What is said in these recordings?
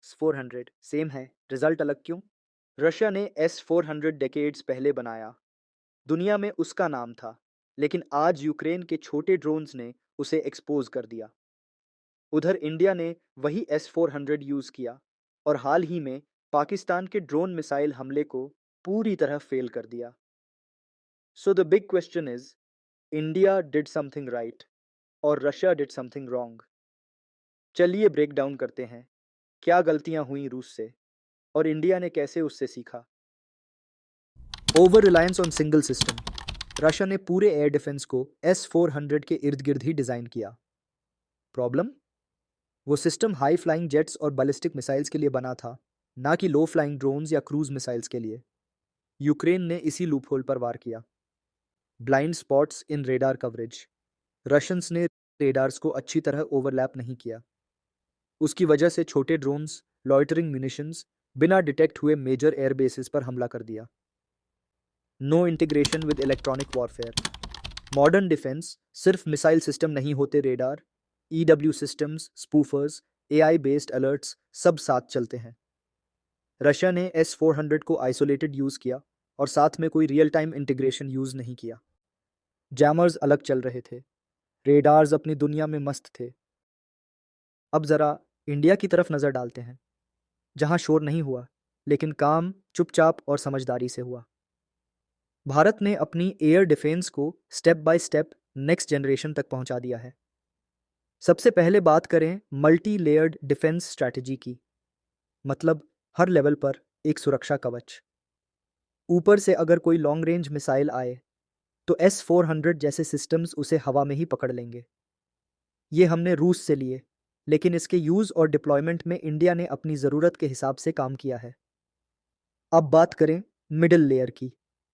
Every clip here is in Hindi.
S-400 सेम है, रिजल्ट अलग क्यों? रशिया ने S-400 डेकेड्स पहले बनाया। दुनिया में उसका नाम था, लेकिन आज यूक्रेन के छोटे ड्रोन्स ने उसे एक्सपोज कर दिया। उधर इंडिया ने वही S-400 यूज किया और हाल ही में पाकिस्तान के ड्रोन मिसाइल हमले को पूरी तरह फेल कर दिया। So the big question is, India did something right और रशिया डिड समथिंग रॉन्ग? चलिए ब्रेक डाउन करते हैं, क्या गलतियां हुई रूस से और इंडिया ने कैसे उससे सीखा। Over reliance on single system. Russia ने पूरे एयर डिफेंस को S-400 के इर्द गिर्द ही डिजाइन किया। प्रॉब्लम, वो सिस्टम हाई फ्लाइंग जेट्स और बैलिस्टिक मिसाइल्स के लिए बना था, ना कि लो फ्लाइंग ड्रोन्स या क्रूज मिसाइल्स के लिए। यूक्रेन ने इसी लूपहोल पर वार किया। ब्लाइंड स्पॉट्स इन रेडार कवरेज। रशियंस ने रेडार्स को अच्छी तरह ओवरलैप नहीं किया। उसकी वजह से छोटे ड्रोन्स, लॉइटरिंग म्यूनिशंस बिना डिटेक्ट हुए मेजर एयरबेसेस पर हमला कर दिया। No integration with electronic warfare. Modern defence सिर्फ मिसाइल सिस्टम नहीं होते, radar, EW systems, spoofers, AI based alerts सब साथ चलते हैं। रशिया ने S-400 को आइसोलेटेड यूज किया और साथ में कोई रियल टाइम इंटीग्रेशन यूज नहीं किया। जैमर्स अलग चल रहे थे, रेडार्स अपनी दुनिया में मस्त थे। अब जरा इंडिया की तरफ नजर डालते हैं, जहां शोर नहीं हुआ, लेकिन काम चुपचाप और समझदारी से हुआ। भारत ने अपनी एयर डिफेंस को step by step next generation तक पहुंचा दिया है। सबसे पहले बात करें मल्टी लेयर्ड डिफेंस स्ट्रैटेजी की, मतलब हर लेवल पर एक सुरक्षा कवच। ऊपर से अगर कोई लॉन्ग रेंज मिसाइल आए तो S-400 जैसे सिस्टम्स उसे हवा में ही पकड़ लेंगे। ये हमने रूस से लिए, लेकिन इसके यूज और डिप्लॉयमेंट में इंडिया ने अपनी ज़रूरत के हिसाब से काम किया है। अब बात करें मिडिल लेयर की।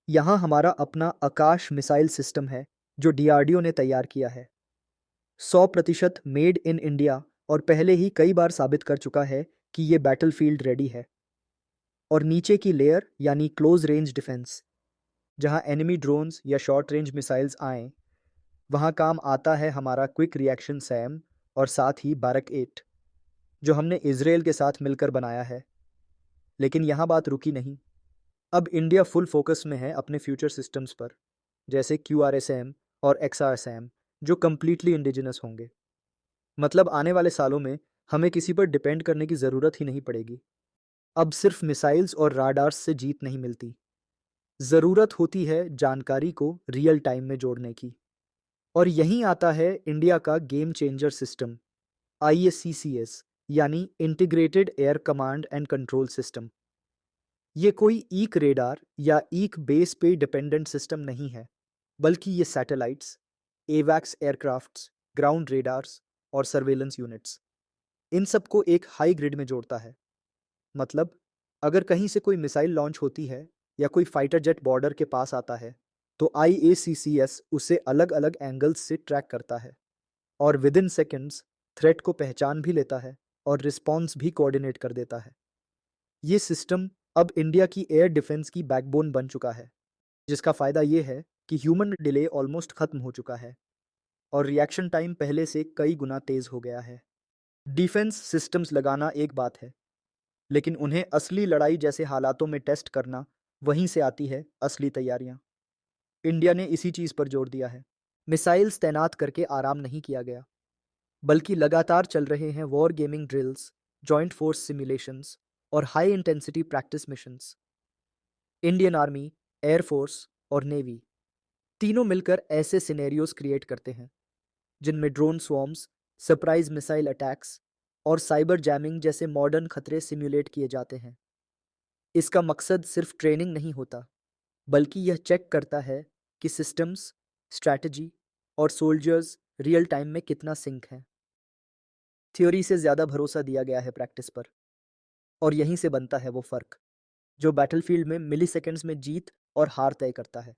यहाँ हमारा अपना आकाश मिसाइल सिस्टम है, जो डीआरडीओ ने तैयार किया है। 100% मेड इन इंडिया और पहले ही कई बार साबित कर चुका है कि ये बैटलफील्ड रेडी है। और नीचे की लेयर यानी क्लोज रेंज डिफेंस, जहाँ एनिमी ड्रोन्स या शॉर्ट रेंज मिसाइल्स आएँ, वहाँ काम आता है हमारा क्विक रिएक्शन सैम और साथ ही बारक 8, जो हमने इजराइल के साथ मिलकर बनाया है। लेकिन यहाँ बात रुकी नहीं। अब इंडिया फुल फोकस में है अपने फ्यूचर सिस्टम्स पर, जैसे QRSAM और XRSAM, जो कम्प्लीटली इंडिजिनस होंगे। मतलब आने वाले सालों में हमें किसी पर डिपेंड करने की ज़रूरत ही नहीं पड़ेगी। अब सिर्फ मिसाइल्स और राडार्स से जीत नहीं मिलती, ज़रूरत होती है जानकारी को रियल टाइम में जोड़ने की। और यहीं आता है इंडिया का गेम चेंजर सिस्टम, ISCCS, यानी integrated air command and control system. ये कोई ईक रेडार या ईक बेस पे डिपेंडेंट सिस्टम नहीं है, बल्कि ये सैटेलाइट्स, एवैक्स एयरक्राफ्ट्स, ग्राउंड रेडार्स और सर्वेलेंस यूनिट्स, इन सबको एक हाई ग्रिड में जोड़ता है। मतलब अगर कहीं से कोई मिसाइल लॉन्च होती है या कोई फाइटर जेट बॉर्डर के पास आता है, तो IACCS उसे अलग अलग एंगल्स से ट्रैक करता है और विद इन सेकेंड्स थ्रेट को पहचान भी लेता है और रिस्पॉन्स भी कोऑर्डिनेट कर देता है। ये सिस्टम अब इंडिया की एयर डिफेंस की बैकबोन बन चुका है, जिसका फ़ायदा ये है कि ह्यूमन डिले ऑलमोस्ट खत्म हो चुका है और रिएक्शन टाइम पहले से कई गुना तेज़ हो गया है। डिफेंस सिस्टम्स लगाना एक बात है, लेकिन उन्हें असली लड़ाई जैसे हालातों में टेस्ट करना, वहीं से आती है असली तैयारियां। इंडिया ने इसी चीज़ पर जोर दिया है। मिसाइल्स तैनात करके आराम नहीं किया गया, बल्कि लगातार चल रहे हैं war gaming drills, joint force simulations और high intensity practice missions. Indian army, air force और नेवी तीनों मिलकर ऐसे सिनेरियोज क्रिएट करते हैं जिनमें drone swarms, surprise missile attacks और साइबर जैमिंग जैसे मॉडर्न खतरे सिम्युलेट किए जाते हैं। इसका मकसद सिर्फ ट्रेनिंग नहीं होता, बल्कि यह चेक करता है कि सिस्टम्स, स्ट्रैटेजी और सोल्जर्स रियल टाइम में कितना सिंक हैं। थ्योरी से ज़्यादा भरोसा दिया गया है प्रैक्टिस पर, और यहीं से बनता है वो फ़र्क जो बैटलफील्ड में मिली सेकेंड्स में जीत और हार तय करता है।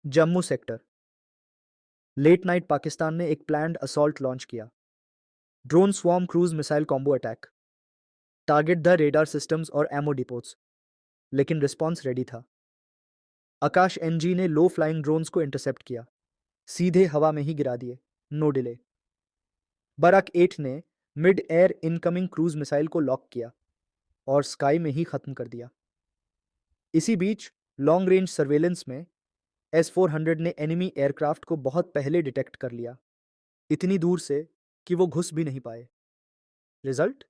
Jammu sector. Late night Pakistan ने एक प्लान्ड असॉल्ट लॉन्च किया। Drone swarm cruise missile combo attack, target the radar systems और एमओ डिपोट्स, लेकिन रिस्पॉन्स रेडी था। आकाश NG ने लो फ्लाइंग ड्रोन्स को इंटरसेप्ट किया, सीधे हवा में ही गिरा दिए, नो डिले। बराक 8 ने mid air incoming cruise missile को लॉक किया और स्काई में ही खत्म कर दिया। इसी बीच लॉन्ग रेंज सर्वेलेंस में S-400 ने एनिमी एयरक्राफ्ट को बहुत पहले डिटेक्ट कर लिया, इतनी दूर से कि वो घुस भी नहीं पाए। Result?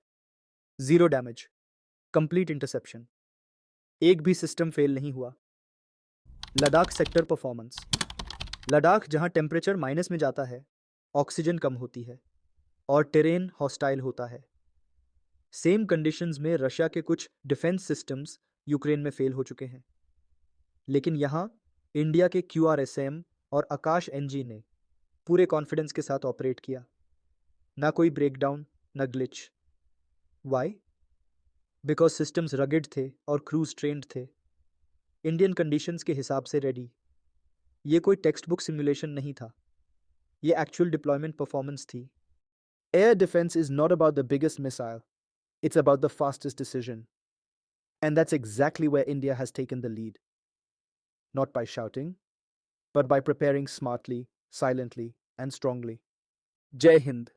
Zero damage, complete interception, एक भी सिस्टम फेल नहीं हुआ। Ladakh sector performance. लद्दाख जहां टेम्परेचर माइनस में जाता है, ऑक्सीजन कम होती है और टेरेन हॉस्टाइल होता है। सेम कंडीशंस में रशिया के कुछ डिफेंस सिस्टम्स यूक्रेन में फेल हो चुके हैं, लेकिन यहाँ इंडिया के QRSAM और आकाश NG ने पूरे कॉन्फिडेंस के साथ ऑपरेट किया। ना कोई ब्रेकडाउन, ना glitch. Why? Because systems rugged थे और क्रूज ट्रेंड थे, इंडियन कंडीशंस के हिसाब से रेडी। ये कोई टेक्स्ट बुक सिमुलेशन नहीं था, ये एक्चुअल डिप्लॉयमेंट परफॉर्मेंस थी। Air defence is not about the biggest missile, it's about the fastest decision. And that's exactly where India has taken the lead. Not by shouting, but by preparing smartly, silently, and strongly. Jai Hind.